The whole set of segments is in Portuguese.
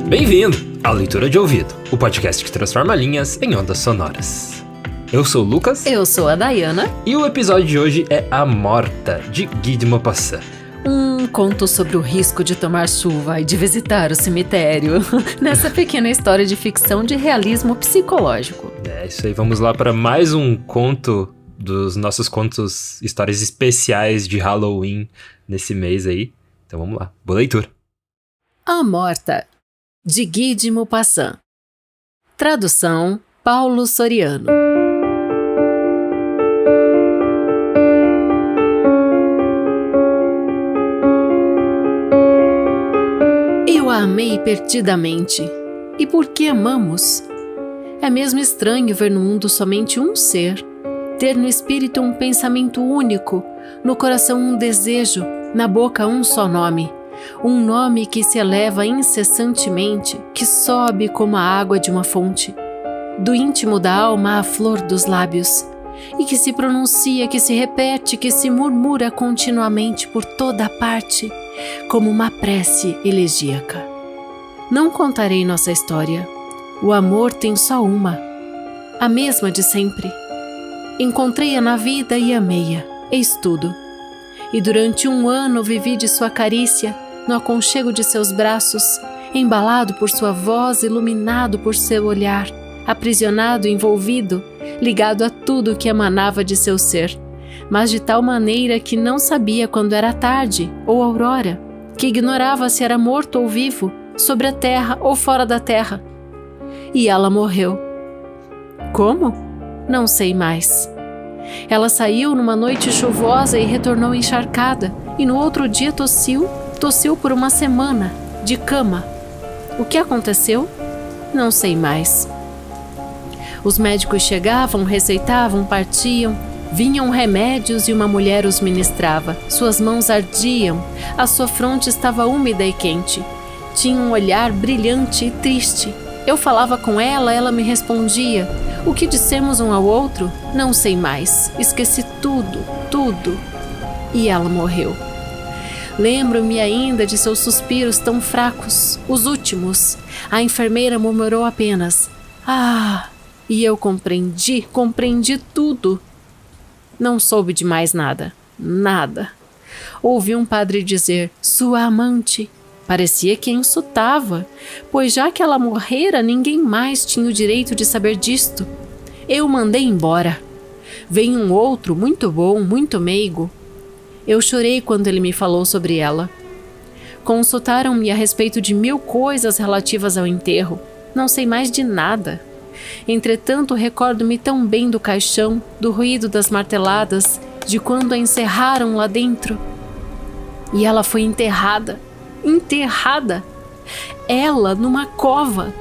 Bem-vindo à Leitura de Ouvido, o podcast que transforma linhas em ondas sonoras. Eu sou o Lucas. Eu sou a Dayana. E o episódio de hoje é A Morta, de Guy de Maupassant. Um conto sobre o risco de tomar chuva e de visitar o cemitério. Nessa pequena história de ficção de realismo psicológico. É isso aí, vamos lá para mais um conto dos nossos contos, histórias especiais de Halloween nesse mês aí. Então vamos lá, boa leitura. A Morta, de Guy de Maupassant. Tradução, Paulo Soriano. Eu a amei perdidamente. E por que amamos? É mesmo estranho ver no mundo somente um ser, ter no espírito um pensamento único, no coração um desejo, na boca um só nome. Um nome que se eleva incessantemente, que sobe como a água de uma fonte, do íntimo da alma à flor dos lábios, e que se pronuncia, que se repete, que se murmura continuamente por toda a parte, como uma prece elegíaca. Não contarei nossa história. O amor tem só uma, a mesma de sempre. Encontrei-a na vida e amei-a, eis tudo. E durante 1 ano vivi de sua carícia, no aconchego de seus braços, embalado por sua voz, iluminado por seu olhar, aprisionado, envolvido, ligado a tudo que emanava de seu ser, mas de tal maneira que não sabia quando era tarde ou aurora, que ignorava se era morto ou vivo, sobre a terra ou fora da terra. E ela morreu. Como? Não sei mais. Ela saiu numa noite chuvosa e retornou encharcada, e no outro dia tossiu por 1 semana, de cama. O que aconteceu? Não sei mais. Os médicos chegavam, receitavam, partiam, vinham remédios e uma mulher os ministrava. Suas mãos ardiam, a sua fronte estava úmida e quente. Tinha um olhar brilhante e triste. Eu falava com ela, ela me respondia. O que dissemos um ao outro? Não sei mais. Esqueci tudo. E ela morreu. Lembro-me ainda de seus suspiros tão fracos, os últimos. A enfermeira murmurou apenas: "Ah!" E eu compreendi tudo. Não soube de mais nada. Ouvi um padre dizer: "Sua amante." Parecia que a insultava, pois já que ela morrera, ninguém mais tinha o direito de saber disto. Eu mandei embora. Veio um outro, muito bom, muito meigo. Eu chorei quando ele me falou sobre ela. Consultaram-me a respeito de 1000 coisas relativas ao enterro. Não sei mais de nada. Entretanto, recordo-me tão bem do caixão, do ruído das marteladas, de quando a encerraram lá dentro. E ela foi enterrada. Ela numa cova.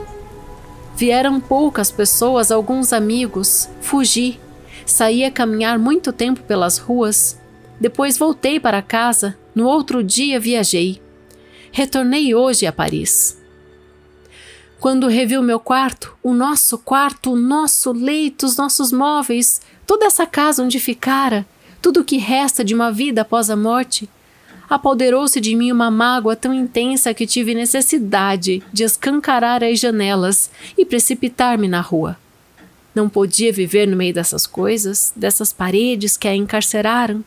Vieram poucas pessoas, alguns amigos. Fugi. Saí a caminhar muito tempo pelas ruas. Depois voltei para casa. No outro dia viajei. Retornei hoje a Paris. Quando revi o meu quarto, o nosso leito, os nossos móveis, toda essa casa onde ficara, tudo o que resta de uma vida após a morte, apoderou-se de mim uma mágoa tão intensa que tive necessidade de escancarar as janelas e precipitar-me na rua. Não podia viver no meio dessas coisas, dessas paredes que a encarceraram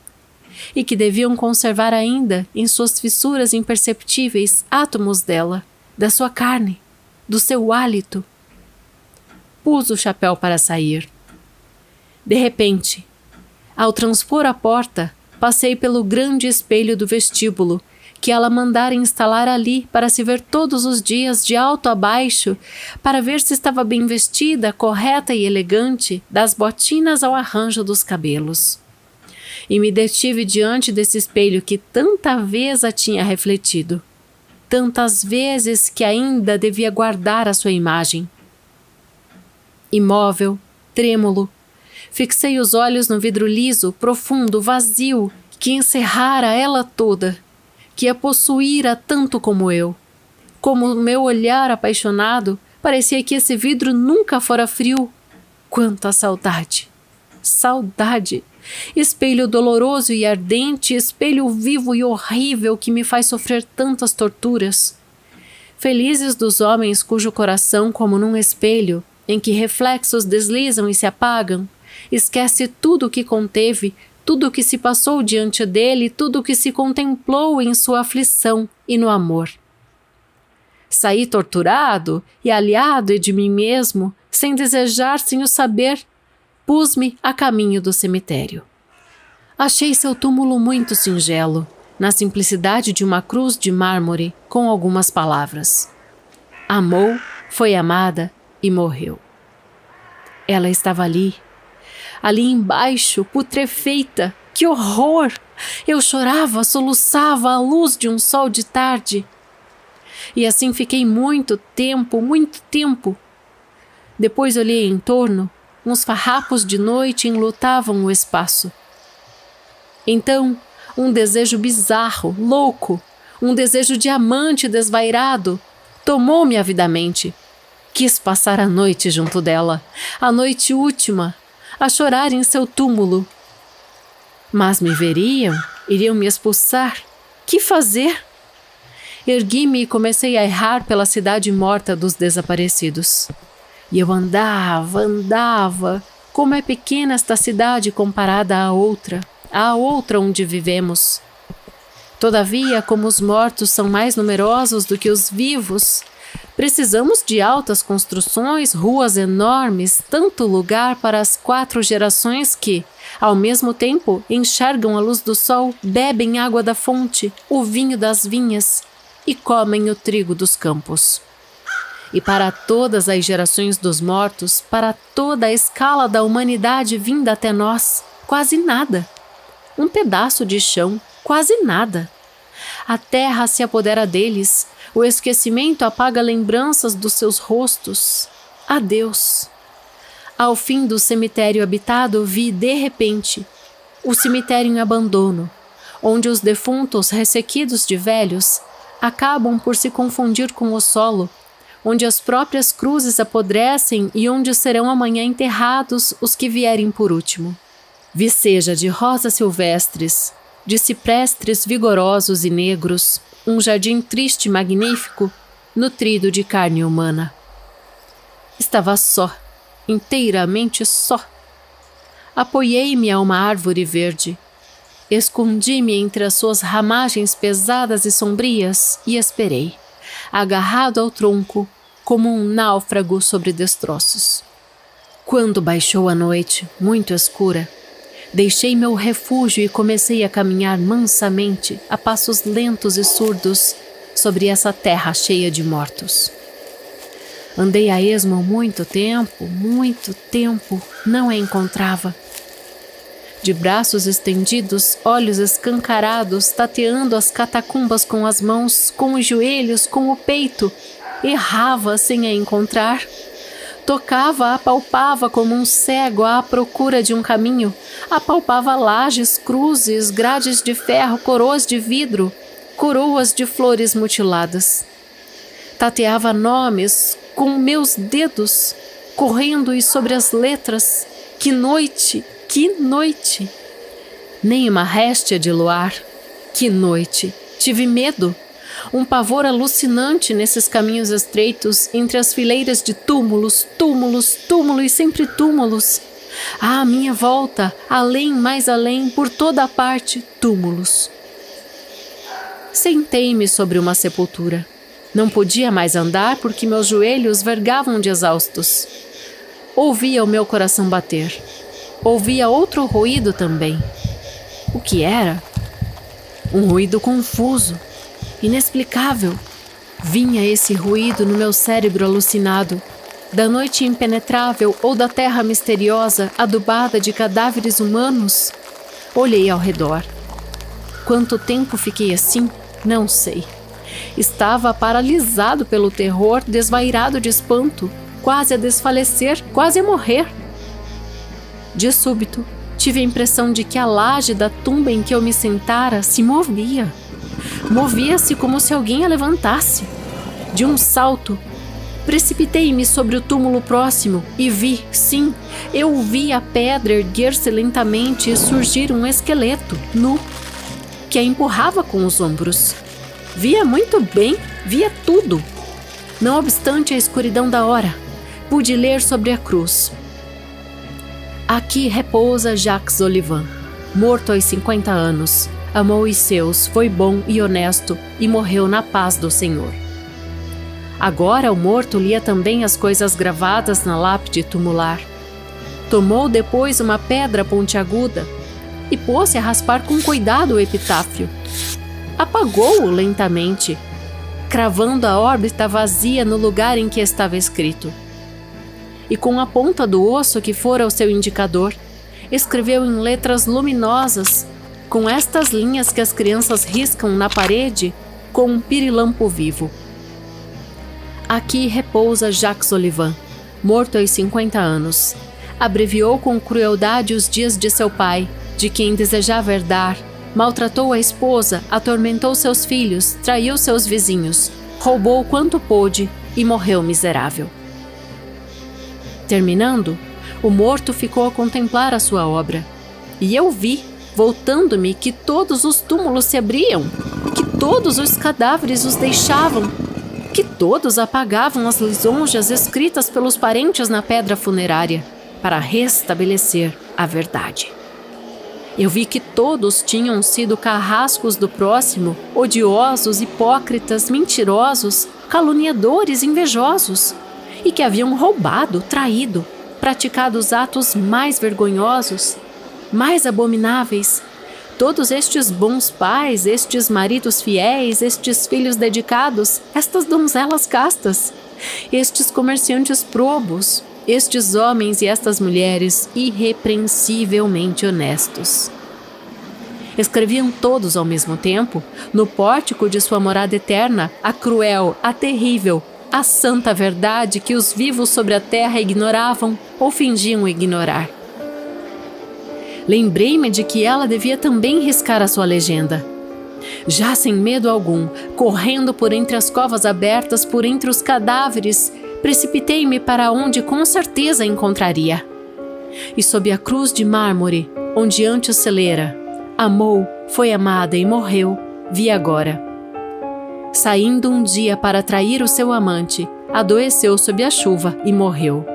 e que deviam conservar ainda, em suas fissuras imperceptíveis, átomos dela, da sua carne, do seu hálito. Pus o chapéu para sair. De repente, ao transpor a porta, passei pelo grande espelho do vestíbulo, que ela mandara instalar ali para se ver todos os dias de alto a baixo, para ver se estava bem vestida, correta e elegante, das botinas ao arranjo dos cabelos. E me detive diante desse espelho que tanta vez a tinha refletido, tantas vezes que ainda devia guardar a sua imagem. Imóvel, trêmulo, fixei os olhos no vidro liso, profundo, vazio, que encerrara ela toda, que a possuíra tanto como eu. Como o meu olhar apaixonado, parecia que esse vidro nunca fora frio. Quanta saudade! Saudade! espelho doloroso e ardente, espelho vivo e horrível que me faz sofrer tantas torturas. Felizes dos homens cujo coração, como num espelho, em que reflexos deslizam e se apagam, esquece tudo o que conteve, tudo o que se passou diante dele, tudo o que se contemplou em sua aflição e no amor. Saí torturado e aliado de mim mesmo, sem desejar, sem o saber, pus-me a caminho do cemitério. Achei seu túmulo muito singelo, na simplicidade de uma cruz de mármore com algumas palavras. Amou, foi amada e morreu. Ela estava ali embaixo, putrefeita. Que horror! Eu chorava, soluçava à luz de um sol de tarde. E assim fiquei muito tempo. Depois olhei em torno, uns farrapos de noite enlutavam o espaço. Então, um desejo bizarro, louco, um desejo de amante desvairado, tomou-me avidamente. Quis passar a noite junto dela, a noite última, a chorar em seu túmulo. Mas me veriam, iriam me expulsar. Que fazer? Ergui-me e comecei a errar pela cidade morta dos desaparecidos. E eu andava. Como é pequena esta cidade comparada à outra onde vivemos. Todavia, como os mortos são mais numerosos do que os vivos, precisamos de altas construções, ruas enormes, tanto lugar para as 4 gerações que, ao mesmo tempo, enxergam a luz do sol, bebem água da fonte, o vinho das vinhas e comem o trigo dos campos. E para todas as gerações dos mortos, para toda a escala da humanidade vinda até nós, quase nada. Um pedaço de chão, quase nada. A terra se apodera deles, o esquecimento apaga lembranças dos seus rostos. Adeus. Ao fim do cemitério habitado, vi, de repente, o cemitério em abandono, onde os defuntos ressequidos de velhos acabam por se confundir com o solo, onde as próprias cruzes apodrecem e onde serão amanhã enterrados os que vierem por último. Viceja de rosas silvestres, de ciprestes vigorosos e negros, um jardim triste e magnífico, nutrido de carne humana. Estava só, inteiramente só. Apoiei-me a uma árvore verde, escondi-me entre as suas ramagens pesadas e sombrias e esperei, agarrado ao tronco, como um náufrago sobre destroços. Quando baixou a noite, muito escura, deixei meu refúgio e comecei a caminhar mansamente, a passos lentos e surdos, sobre essa terra cheia de mortos. Andei a esmo muito tempo, não a encontrava. De braços estendidos, olhos escancarados, tateando as catacumbas com as mãos, com os joelhos, com o peito, errava sem a encontrar. Tocava, apalpava como um cego à procura de um caminho, apalpava lajes, cruzes, grades de ferro, coroas de vidro, coroas de flores mutiladas. Tateava nomes com meus dedos, correndo-e sobre as letras. Que noite! Que noite! Nem uma réstia de luar. Que noite! Tive medo. Um pavor alucinante nesses caminhos estreitos, entre as fileiras de túmulos e sempre túmulos. À minha volta, além, mais além, por toda a parte, túmulos. Sentei-me sobre uma sepultura. Não podia mais andar porque meus joelhos vergavam de exaustos. Ouvia o meu coração bater. Ouvia outro ruído também. O que era? Um ruído confuso, inexplicável. Vinha esse ruído no meu cérebro alucinado, da noite impenetrável ou da terra misteriosa adubada de cadáveres humanos? Olhei ao redor. Quanto tempo fiquei assim? Não sei. Estava paralisado pelo terror, desvairado de espanto, quase a desfalecer, quase a morrer. De súbito, tive a impressão de que a laje da tumba em que eu me sentara se movia. Movia-se como se alguém a levantasse. De um salto, Precipitei-me sobre o túmulo próximo e vi, sim, eu vi a pedra erguer-se lentamente e surgir um esqueleto, nu, que a empurrava com os ombros. Via muito bem, via tudo. Não obstante a escuridão da hora, pude ler sobre a cruz. Aqui repousa Jacques Olivan, morto aos 50 anos, amou os seus, foi bom e honesto e morreu na paz do Senhor. Agora o morto lia também as coisas gravadas na lápide tumular. Tomou depois uma pedra pontiaguda e pôs-se a raspar com cuidado o epitáfio. Apagou-o lentamente, cravando a órbita vazia no lugar em que estava escrito. E com a ponta do osso que fora o seu indicador, escreveu em letras luminosas, com estas linhas que as crianças riscam na parede com um pirilampo vivo. Aqui repousa Jacques Olivan, morto aos 50 anos. Abreviou com crueldade os dias de seu pai, de quem desejava herdar, maltratou a esposa, atormentou seus filhos, traiu seus vizinhos, roubou quanto pôde e morreu miserável. Terminando, o morto ficou a contemplar a sua obra. E eu vi, voltando-me, que todos os túmulos se abriam, que todos os cadáveres os deixavam, que todos apagavam as lisonjas escritas pelos parentes na pedra funerária, para restabelecer a verdade. Eu vi que todos tinham sido carrascos do próximo, odiosos, hipócritas, mentirosos, caluniadores, invejosos, e que haviam roubado, traído, praticado os atos mais vergonhosos, mais abomináveis. Todos estes bons pais, estes maridos fiéis, estes filhos dedicados, estas donzelas castas, estes comerciantes probos, estes homens e estas mulheres irrepreensivelmente honestos. Escreviam todos ao mesmo tempo, no pórtico de sua morada eterna, a cruel, a terrível, a santa verdade que os vivos sobre a terra ignoravam ou fingiam ignorar. Lembrei-me de que ela devia também riscar a sua legenda. Já sem medo algum, correndo por entre as covas abertas, por entre os cadáveres, precipitei-me para onde com certeza encontraria. E sob a cruz de mármore, onde antes se lera, amou, foi amada e morreu, vi agora. Saindo um dia para trair o seu amante, adoeceu sob a chuva e morreu.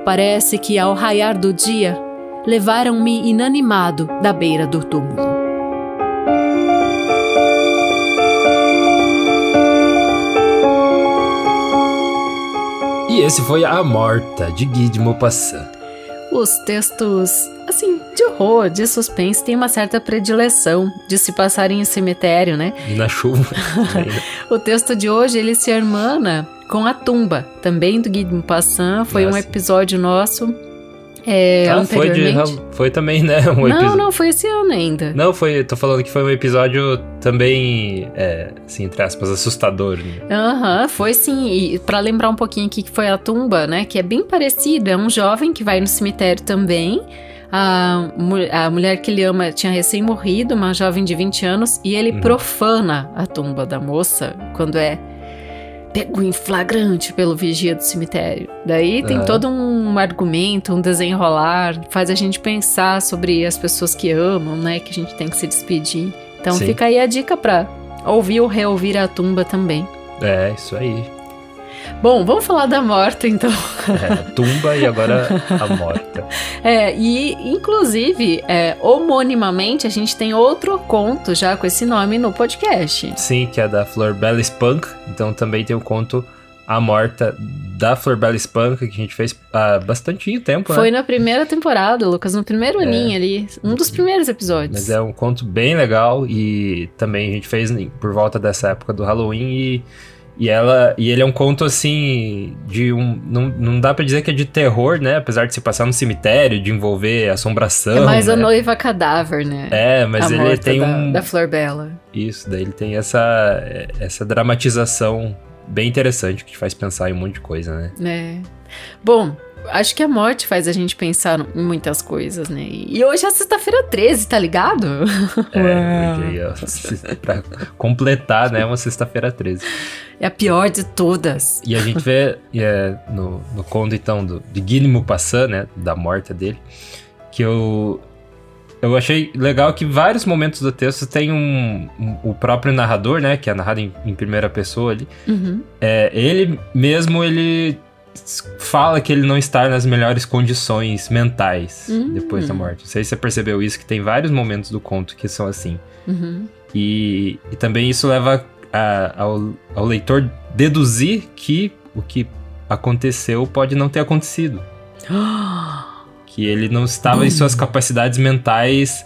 Parece que ao raiar do dia, levaram-me inanimado da beira do túmulo. E esse foi A Morta, de Guy de Maupassant. Os textos, assim, de horror, de suspense, têm uma certa predileção de se passarem em cemitério, né? E na chuva. O texto de hoje, ele se irmana com A Tumba, também do Guy de Maupassant. Foi um episódio nosso anteriormente. Foi também, né? Não, foi esse ano ainda. Não, tô falando que foi um episódio também, assim, entre aspas, assustador. Né? Foi sim. E pra lembrar um pouquinho aqui que foi A Tumba, né? Que é bem parecido. É um jovem que vai no cemitério também. A mulher que ele ama tinha recém-morrido, uma jovem de 20 anos, e ele profana a tumba da moça quando é pego em flagrante pelo vigia do cemitério. Daí tem todo um argumento, um desenrolar, faz a gente pensar sobre as pessoas que amam, né? Que a gente tem que se despedir. Então fica aí a dica pra ouvir ou reouvir A Tumba também. É, isso aí. Bom, vamos falar da Morta, então. Tumba e agora A Morta. E inclusive, homonimamente, a gente tem outro conto já com esse nome no podcast. Sim, que é da Florbela Spunk. Então também tem o conto A Morta da Florbela Spunk, que a gente fez há bastante tempo, né? Foi na primeira temporada, Lucas, no primeiro aninho ali, um dos primeiros episódios. Mas é um conto bem legal e também a gente fez por volta dessa época do Halloween e ele é um conto, assim, de não dá pra dizer que é de terror, né? Apesar de se passar no cemitério, de envolver assombração, é mais, né? A noiva cadáver, né? Mas ele tem da Florbela. Isso, daí ele tem essa dramatização bem interessante, que te faz pensar em um monte de coisa, né? Bom, acho que a morte faz a gente pensar em muitas coisas, né? E hoje é sexta-feira 13, tá ligado? Hoje aí, pra completar, né? Uma sexta-feira 13. É a pior de todas. E a gente vê no conto, então, de Guy de Maupassant, né? Da morte dele, que eu achei legal que vários momentos do texto tem o próprio narrador, né? Que é narrado em primeira pessoa ali. Uhum. Ele mesmo, ele fala que ele não está nas melhores condições mentais depois da morte. Não sei se você percebeu isso, que tem vários momentos do conto que são assim. Uhum. E também isso leva ao leitor deduzir que o que aconteceu pode não ter acontecido. Que ele não estava em suas capacidades mentais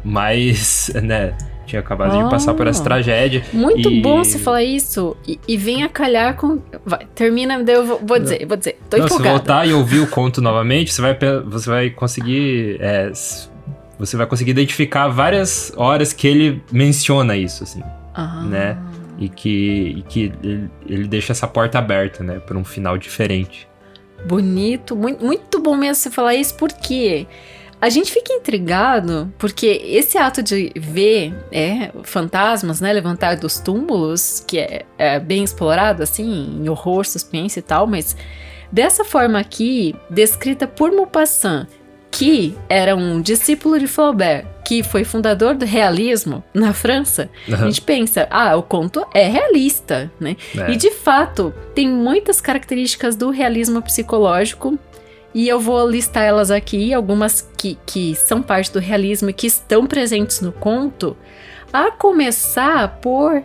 mais, né? Tinha acabado de passar por essa tragédia. Muito bom você falar isso. E venha calhar com... Vai, termina, eu vou dizer. Tô empolgada. Se voltar e ouvir o conto novamente, você vai conseguir... você vai conseguir identificar várias horas que ele menciona isso, assim. Né? E que ele deixa essa porta aberta, né? Para um final diferente. Bonito, muito bom mesmo você falar isso, porque a gente fica intrigado, porque esse ato de ver fantasmas, né, levantar dos túmulos, que é bem explorado, assim, em horror, suspense e tal, mas dessa forma aqui, descrita por Maupassant, que era um discípulo de Flaubert, que foi fundador do realismo na França, a gente pensa, o conto é realista, né? E de fato, tem muitas características do realismo psicológico, e eu vou listar elas aqui, algumas que são parte do realismo e que estão presentes no conto, a começar por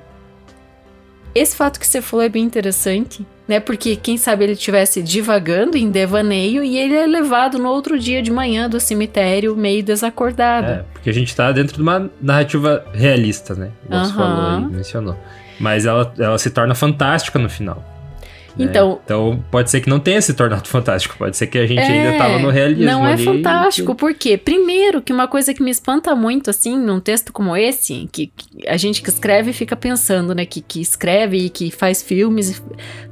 esse fato que você falou é bem interessante, né? Porque quem sabe ele estivesse divagando em devaneio e ele é levado no outro dia de manhã do cemitério meio desacordado. Porque a gente tá dentro de uma narrativa realista, né? Como você falou aí, mencionou. Mas ela se torna fantástica no final. Então pode ser que não tenha se tornado fantástico, pode ser que a gente ainda tava no realismo. Não é fantástico, porque primeiro que uma coisa que me espanta muito, assim, num texto como esse, que a gente que escreve fica pensando, né, que escreve e que faz filmes,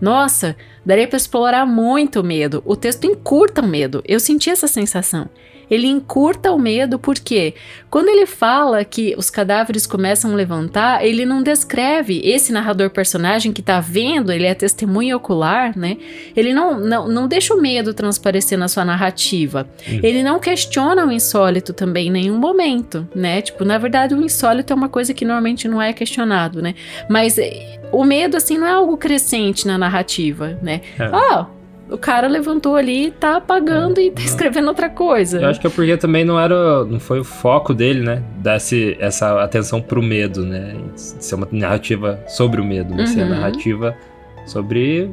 nossa, daria pra explorar muito o medo. O texto encurta o medo, eu senti essa sensação. Ele encurta o medo porque quando ele fala que os cadáveres começam a levantar, ele não descreve esse narrador personagem que tá vendo, ele é testemunha ocular, né? Ele não deixa o medo transparecer na sua narrativa. Ele não questiona o insólito também em nenhum momento, né? Tipo, na verdade o insólito é uma coisa que normalmente não é questionado, né? Mas o medo, assim, não é algo crescente na narrativa, né? O cara levantou ali, tá apagando e tá escrevendo outra coisa. Eu acho que é porque também não foi o foco dele, né? Dar essa atenção pro medo, né? Ser uma narrativa sobre o medo, mas ser a narrativa sobre...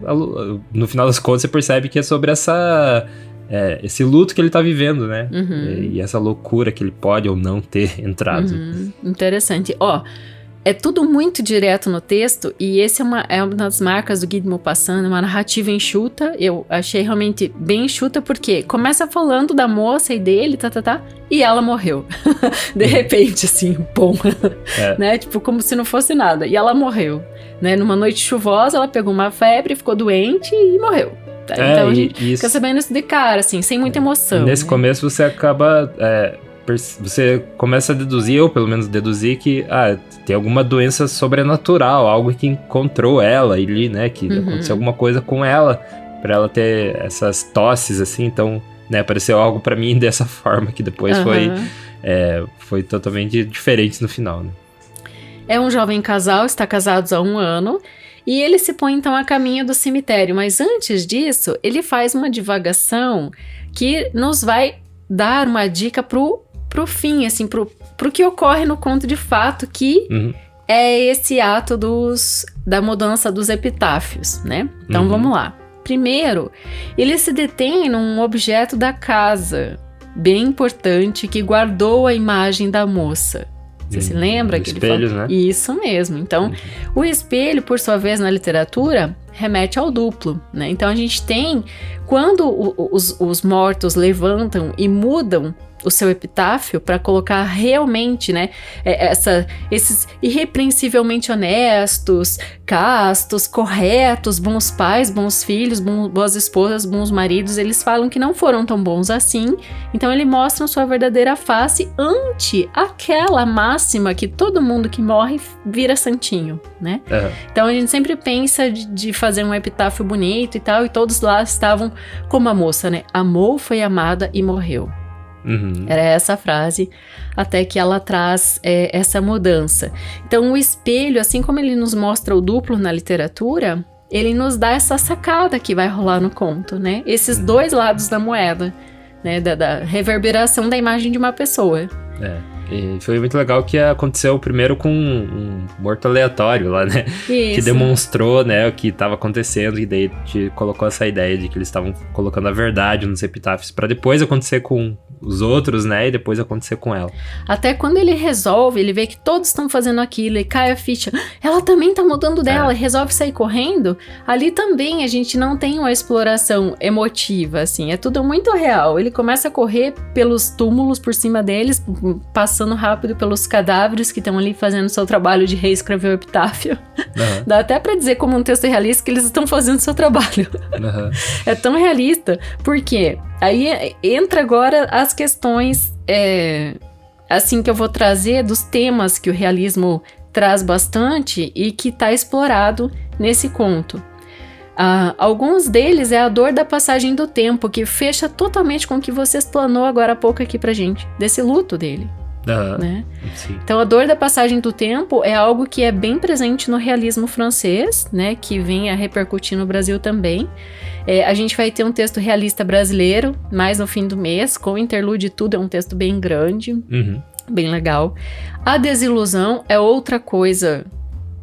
No final das contas, você percebe que é sobre esse luto que ele tá vivendo, né? E essa loucura que ele pode ou não ter entrado. Interessante. É tudo muito direto no texto, e esse é uma das marcas do Guy de Maupassant, uma narrativa enxuta. Eu achei realmente bem enxuta, porque começa falando da moça e dele, e ela morreu. De repente, assim, pum. Né? Tipo, como se não fosse nada. E ela morreu. Né? Numa noite chuvosa, ela pegou uma febre, ficou doente e morreu. Então a gente fica sabendo isso de cara, assim, sem muita emoção. Nesse começo você acaba... você começa a deduzir, eu pelo menos deduzi que tem alguma doença sobrenatural, algo que encontrou ela ali, né, que aconteceu alguma coisa com ela, pra ela ter essas tosses, assim, então, né, apareceu algo pra mim dessa forma, que depois foi totalmente diferente no final, né. É um jovem casal, está casados há 1 ano, e ele se põe então a caminho do cemitério, mas antes disso, ele faz uma divagação que nos vai dar uma dica pro fim, assim, pro que ocorre no conto de fato, que é esse ato da mudança dos epitáfios, né? Então vamos lá. Primeiro, ele se detém num objeto da casa, bem importante, que guardou a imagem da moça. Você se lembra? Espelhos, né? Isso mesmo. Então, o espelho, por sua vez, na literatura, remete ao duplo, né? Então a gente tem, quando os mortos levantam e mudam o seu epitáfio para colocar realmente, né, esses irrepreensivelmente honestos, castos, corretos, bons pais, bons filhos, boas esposas, bons maridos, eles falam que não foram tão bons assim, então eles mostram sua verdadeira face ante aquela máxima que todo mundo que morre vira santinho, né? Então a gente sempre pensa de fazer um epitáfio bonito e tal, e todos lá estavam como a moça, né? Amou, foi amada e morreu. Era essa frase, até que ela traz essa mudança. Então o espelho, assim como ele nos mostra o duplo na literatura, ele nos dá essa sacada que vai rolar no conto, né? Esses dois lados da moeda, né? Da reverberação da imagem de uma pessoa. E foi muito legal que aconteceu primeiro com um morto aleatório lá, né? Isso. Que demonstrou, né, o que estava acontecendo, e daí te colocou essa ideia de que eles estavam colocando a verdade nos epitáfios para depois acontecer com os outros, né, e depois acontecer com ela. Até quando ele resolve, ele vê que todos estão fazendo aquilo e cai a ficha, ela também tá mudando dela, e resolve sair correndo, ali também a gente não tem uma exploração emotiva, assim, é tudo muito real. Ele começa a correr pelos túmulos por cima deles, passando rápido pelos cadáveres que estão ali fazendo seu trabalho de reescrever o epitáfio. Dá até pra dizer como um texto realista que eles estão fazendo seu trabalho. É tão realista, porque aí entra agora as questões assim que eu vou trazer dos temas que o realismo traz bastante e que está explorado nesse conto. Alguns deles é a dor da passagem do tempo, que fecha totalmente com o que você explanou agora há pouco aqui pra gente, desse luto dele. Né? Então a dor da passagem do tempo é algo que é bem presente no realismo francês, né, que vem a repercutir no Brasil também. A gente vai ter um texto realista brasileiro mais no fim do mês, com interlúdio e tudo, é um texto bem grande, bem legal. A desilusão é outra coisa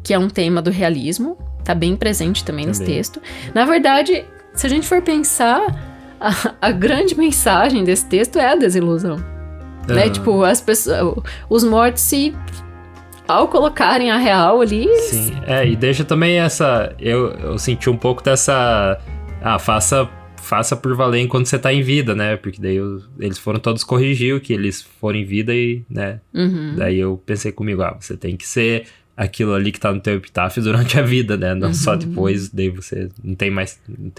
que é um tema do realismo, tá bem presente também nesse texto. Na verdade, se a gente for pensar, a grande mensagem desse texto é a desilusão. Né? Tipo, as pessoas, os mortos ao colocarem a real ali... Sim, e deixa também essa... Eu senti um pouco dessa... faça por valer enquanto você tá em vida, né? Porque daí eles foram todos corrigir o que eles foram em vida e, né? Daí eu pensei comigo, você tem que ser aquilo ali que tá no teu epitáfio durante a vida, né? Não só depois, daí você não tem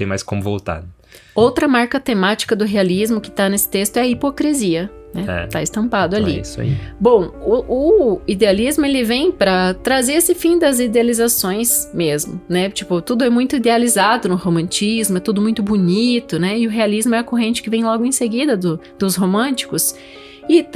mais como voltar. Né? Outra marca temática do realismo que tá nesse texto é a hipocrisia. Né? Tá estampado ali. É isso aí. Bom, o idealismo ele vem para trazer esse fim das idealizações mesmo, né? Tipo, tudo é muito idealizado no romantismo, é tudo muito bonito, né? E o realismo é a corrente que vem logo em seguida dos românticos e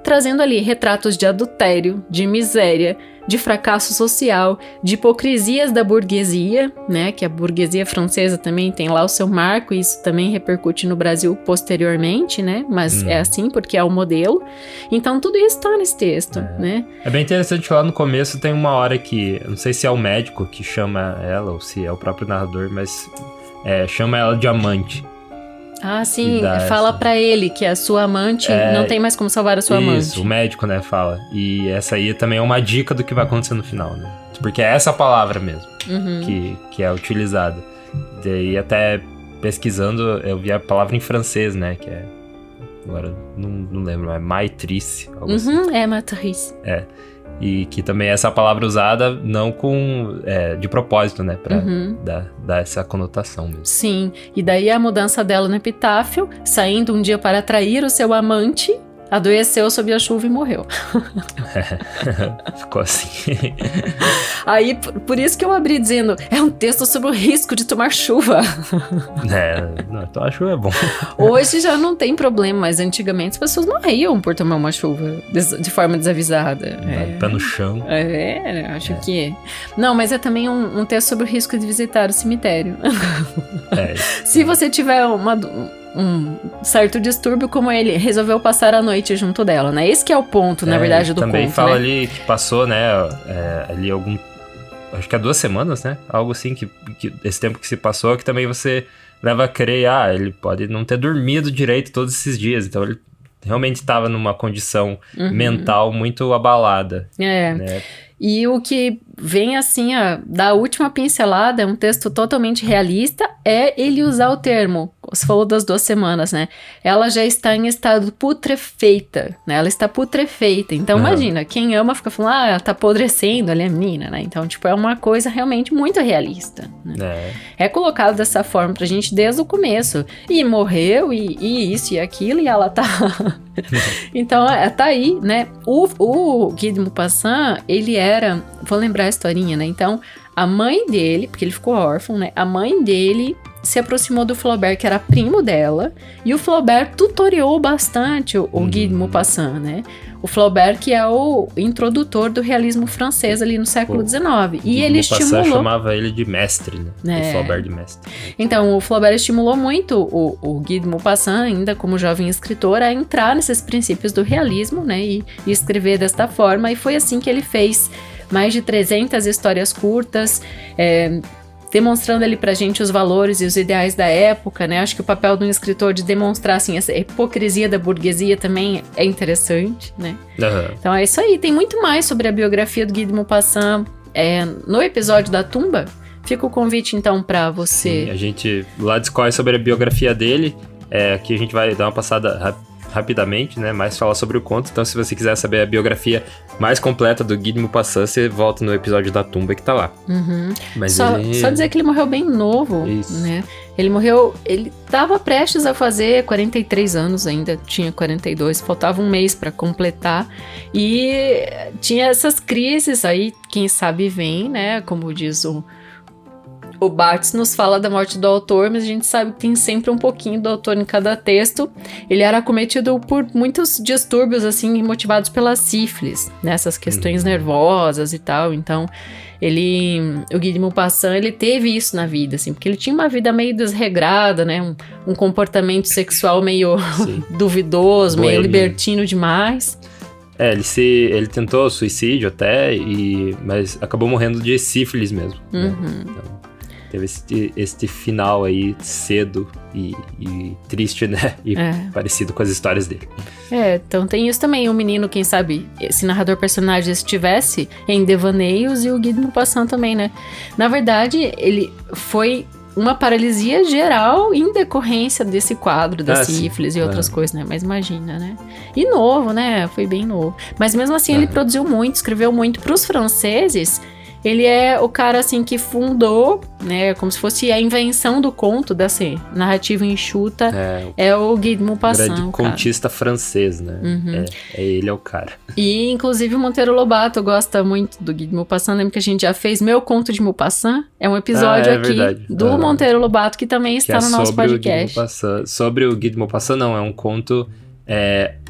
trazendo ali retratos de adultério, de miséria, de fracasso social, de hipocrisias da burguesia, né, que a burguesia francesa também tem lá o seu marco, e isso também repercute no Brasil posteriormente, né, mas é assim porque é o modelo. Então tudo isso está nesse texto, né. É bem interessante que lá no começo tem uma hora que, não sei se é o médico que chama ela ou se é o próprio narrador, mas chama ela de amante. Sim, fala pra ele que a sua amante não tem mais como salvar a sua amante. Isso, o médico, né, fala. E essa aí também é uma dica do que vai acontecer no final, né? Porque é essa palavra mesmo que é utilizada. Daí até pesquisando, eu vi a palavra em francês, né, que é... Agora, não lembro, é maitrice. Assim. É matrice. E que também é essa palavra usada não de propósito, né? Pra dar essa conotação mesmo. Sim, e daí a mudança dela no epitáfio, saindo um dia para atrair o seu amante, adoeceu sob a chuva e morreu. Ficou assim. Aí, por isso que eu abri dizendo, é um texto sobre o risco de tomar chuva. Então a chuva é bom. Hoje já não tem problema, mas antigamente as pessoas morriam por tomar uma chuva de forma desavisada. Pé no chão. Acho que... Não, mas é também um texto sobre o risco de visitar o cemitério. Se você tiver um certo distúrbio, como ele resolveu passar a noite junto dela, né? Esse que é o ponto, na verdade, do conto, também fala, né? Ali que passou, né, ali acho que há 2 semanas, né? Algo assim, que esse tempo que se passou, que também você leva a crer, ele pode não ter dormido direito todos esses dias, então ele realmente estava numa condição mental muito abalada. Né? E o que vem assim, da última pincelada, é um texto totalmente realista, é ele usar o termo, você falou das 2 semanas, né? Ela já está em estado putrefeita, né? Ela está putrefeita. Então, imagina, quem ama fica falando, ela tá apodrecendo ali a menina, né? Então, tipo, é uma coisa realmente muito realista, né? É colocado dessa forma pra gente desde o começo. E morreu, e isso e aquilo, e ela tá... Então, tá aí, né? O Guy de Maupassant, ele era... Vou lembrar a historinha, né? Então, a mãe dele, porque ele ficou órfão, né? A mãe dele se aproximou do Flaubert, que era primo dela, e o Flaubert tutoriou bastante o Guy de Maupassant, né? O Flaubert, que é o introdutor do realismo francês ali no século XIX. E ele estimulou... chamava ele de mestre, né? O Flaubert de mestre. Então, o Flaubert estimulou muito o Guy de Maupassant, ainda como jovem escritor, a entrar nesses princípios do realismo, né? E escrever desta forma. E foi assim que ele fez mais de 300 histórias curtas, demonstrando ali pra gente os valores e os ideais da época, né? Acho que o papel de um escritor de demonstrar, assim, essa hipocrisia da burguesia também é interessante, né? Então é isso aí. Tem muito mais sobre a biografia do Guy de Maupassant no episódio da Tumba. Fica o convite, então, pra você... Sim, a gente lá discorre sobre a biografia dele. Aqui a gente vai dar uma passada rapidamente, né? Mais falar sobre o conto. Então, se você quiser saber a biografia mais completa do Guy de Maupassant, você volta no episódio da Tumba que tá lá. Mas só dizer que ele morreu bem novo, né? Ele tava prestes a fazer 43 anos ainda, tinha 42, faltava um mês pra completar, e tinha essas crises aí, quem sabe vem, né? Como diz o Barthes nos fala da morte do autor, mas a gente sabe que tem sempre um pouquinho do autor em cada texto. Ele era acometido por muitos distúrbios, assim, motivados pela sífilis, nessas questões nervosas e tal. Então, o Guy de Maupassant, ele teve isso na vida, assim, porque ele tinha uma vida meio desregrada, né? Um comportamento sexual meio duvidoso, meio libertino demais. Ele tentou suicídio até, mas acabou morrendo de sífilis mesmo. Né? Então, teve este final aí cedo e triste, né? E parecido com as histórias dele. Então tem isso também. O menino, quem sabe, esse narrador personagem estivesse em devaneios, e o Guy de Maupassant também, né? Na verdade, ele foi uma paralisia geral em decorrência desse quadro da sífilis e outras coisas, né? Mas imagina, né? E novo, né? Foi bem novo. Mas mesmo assim, ele produziu muito, escreveu muito pros franceses. Ele é o cara, assim, que fundou, né, como se fosse a invenção do conto, dessa narrativa enxuta, é o Guy de Maupassant. Grande contista francês, né? Ele é o cara. E, inclusive, o Monteiro Lobato gosta muito do Guy de Maupassant. Lembra que a gente já fez Meu Conto de Maupassant? É um episódio aqui do Monteiro Lobato, que também está no nosso podcast. Sobre o Guy de Maupassant, não. É um conto...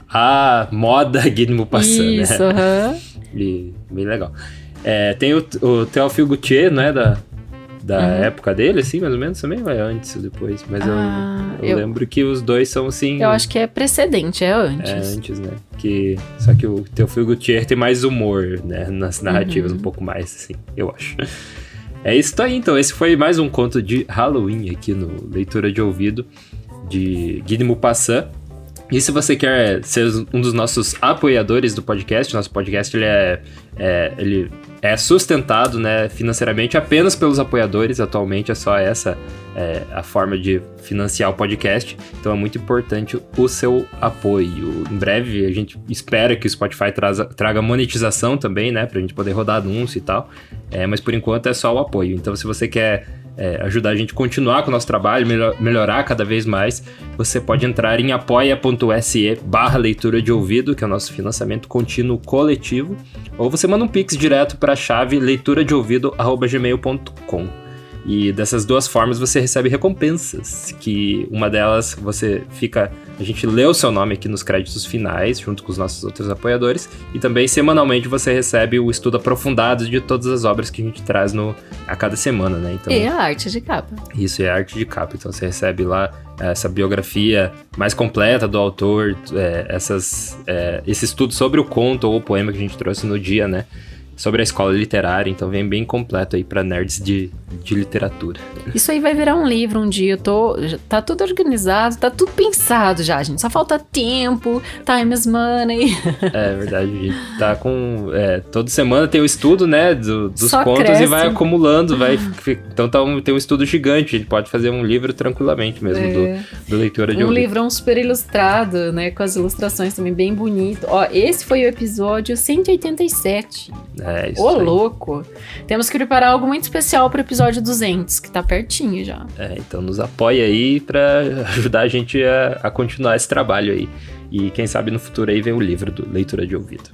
a moda Guy de Maupassant, isso, né? E bem legal. Tem o Théophile Gautier, né, da época dele, assim, mais ou menos, também, ou é antes ou depois? Mas eu lembro que os dois são, assim... Eu acho que é precedente, é antes. É antes, né, só que o Théophile Gautier tem mais humor, né, nas narrativas, um pouco mais, assim, eu acho. É isso aí, então, esse foi mais um conto de Halloween aqui no Leitura de Ouvido, de Guy de Maupassant. E se você quer ser um dos nossos apoiadores do podcast, nosso podcast ele é sustentado, né, financeiramente apenas pelos apoiadores. Atualmente é só essa a forma de financiar o podcast. Então é muito importante o seu apoio. Em breve a gente espera que o Spotify traga monetização também, né, pra gente poder rodar anúncio e tal. Mas por enquanto é só o apoio. Então se você quer ajudar a gente a continuar com o nosso trabalho, melhorar cada vez mais, você pode entrar em apoia.se/leitura de ouvido, que é o nosso financiamento contínuo coletivo, ou você manda um pix direto para a chave leituradeouvido@gmail.com. E dessas duas formas você recebe recompensas, que uma delas a gente lê o seu nome aqui nos créditos finais, junto com os nossos outros apoiadores, e também semanalmente você recebe o estudo aprofundado de todas as obras que a gente traz a cada semana, né? Então, e a arte de capa. Isso, é a arte de capa. Então você recebe lá essa biografia mais completa do autor, esse estudo sobre o conto ou o poema que a gente trouxe no dia, né? sobre a escola literária, então vem bem completo aí pra nerds de literatura. Isso aí vai virar um livro um dia, tá tudo organizado, tá tudo pensado já, gente, só falta tempo, time is money. É verdade, a gente tá com, toda semana tem o estudo, né, dos Só contos cresce. e vai acumulando, então tem um estudo gigante, a gente pode fazer um livro tranquilamente mesmo, do leitura de Um ouvido. livrão super ilustrado, né, com as ilustrações também bem bonito. Ó, esse foi o episódio 187. É, isso Ô, aí. louco! Temos que preparar algo muito especial pro episódio 200, que tá pertinho já. Então nos apoia aí pra ajudar a gente a continuar esse trabalho aí. E quem sabe no futuro aí vem o livro do Leitura de Ouvido.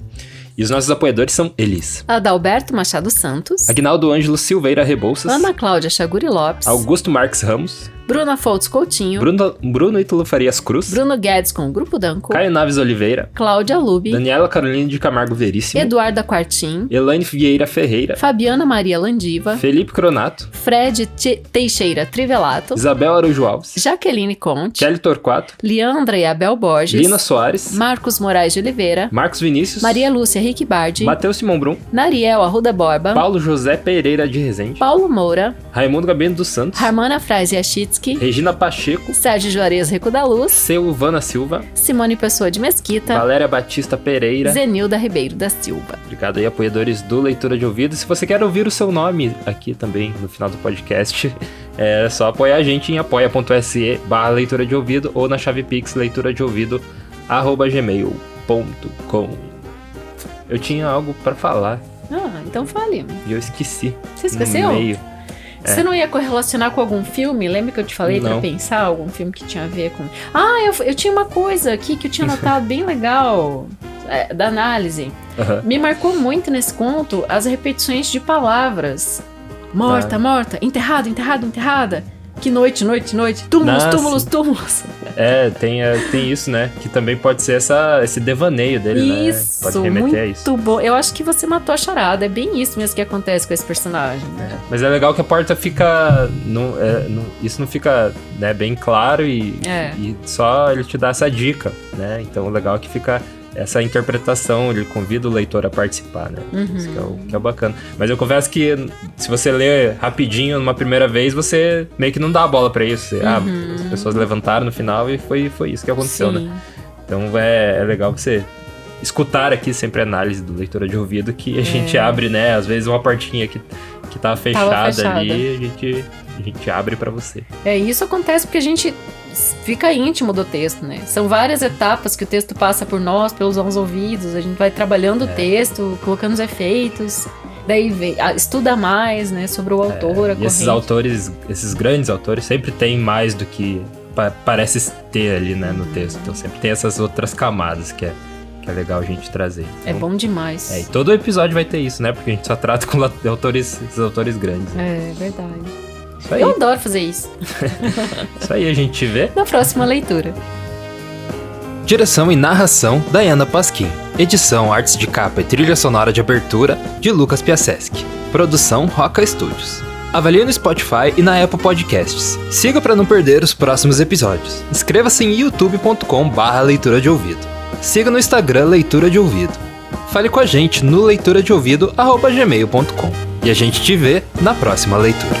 E os nossos apoiadores são eles: Adalberto Machado Santos, Aguinaldo Ângelo Silveira Rebouças, Ana Cláudia Chaguri Lopes, Augusto Marques Ramos, Bruna Foltz Coutinho, Bruno Ítalo Farias Cruz, Bruno Guedes com o Grupo Danco, Caio Naves Oliveira, Cláudia Lubi, Daniela Carolina de Camargo Veríssimo, Eduarda Quartim, Elaine Vieira Ferreira, Fabiana Maria Landiva, Felipe Cronato, Fred Teixeira Trivelato, Isabel Araújo Alves, Jaqueline Conte, Kelly Torquato, Leandra e Abel Borges, Lina Soares, Marcos Moraes de Oliveira, Marcos Vinícius, Maria Lúcia Rick Bardi, Matheus Simão Brum, Nariel Arruda Borba, Paulo José Pereira de Rezende, Paulo Moura, Raimundo Gabino dos Santos, Ramana Fraz Yachitsky, Regina Pacheco, Sérgio Juarez Reco da Luz, Silvana Silva, Simone Pessoa de Mesquita, Valéria Batista Pereira. Zenilda Ribeiro da Silva. Obrigado aí, apoiadores do Leitura de Ouvido. Se você quer ouvir o seu nome aqui também no final do podcast, é só apoiar a gente em apoia.se/leitura de ouvido ou na chave Pix leituradeouvido@gmail.com. Eu tinha algo pra falar Ah, então fale. e eu esqueci. Você esqueceu? No meio. Você não ia correlacionar com algum filme? Lembra que eu te falei pra Não. pensar algum filme que tinha a ver com... Ah, eu tinha uma coisa aqui que eu tinha notado bem legal da análise. Aham. Me marcou muito nesse conto as repetições de palavras. Morta, morta, enterrado, enterrado, enterrada. Que noite, noite, noite. Túmulos, Nossa. túmulos, túmulos. Tem isso, né? Que também pode ser esse devaneio dele, Isso, né? Pode remeter a isso. muito bom. Eu acho que você matou a charada. É bem isso mesmo que acontece com esse personagem. Mas é legal que a porta fica... isso não fica, né, bem claro e só ele te dá essa dica, né? Então o legal é que fica essa interpretação, ele convida o leitor a participar, né? Isso que é bacana. Mas eu confesso que se você ler rapidinho numa primeira vez, você meio que não dá a bola pra isso. As pessoas levantaram no final e foi isso que aconteceu, Sim. né? Então é legal você escutar aqui sempre a análise do Leitura de Ouvido, que a gente abre, né? Às vezes uma portinha que tava fechada ali, a gente abre pra você. Isso acontece porque a gente fica íntimo do texto, né? São várias etapas que o texto passa por nós, pelos nossos ouvidos. A gente vai trabalhando o texto, colocando os efeitos. Daí estuda mais, né? Sobre o autor, a E esses corrente. autores, esses grandes autores, sempre tem mais do que parece ter ali, né, no texto. Então sempre tem essas outras camadas que é legal a gente trazer. É Então, bom demais. e todo episódio vai ter isso, né? Porque a gente só trata com esses autores grandes. Né? É verdade. Isso aí. Eu adoro fazer isso. Isso aí, a gente te vê. Na próxima leitura. Direção e narração, Dayana Pasquim. Edição, artes de capa e trilha sonora de abertura, de Lucas Piasecki. Produção, Roca Studios. Avalie no Spotify e na Apple Podcasts. Siga para não perder os próximos episódios. Inscreva-se em youtube.com/leitura de ouvido. Siga no Instagram Leitura de Ouvido. Fale com a gente no leituradeouvido@gmail.com. E a gente te vê na próxima leitura.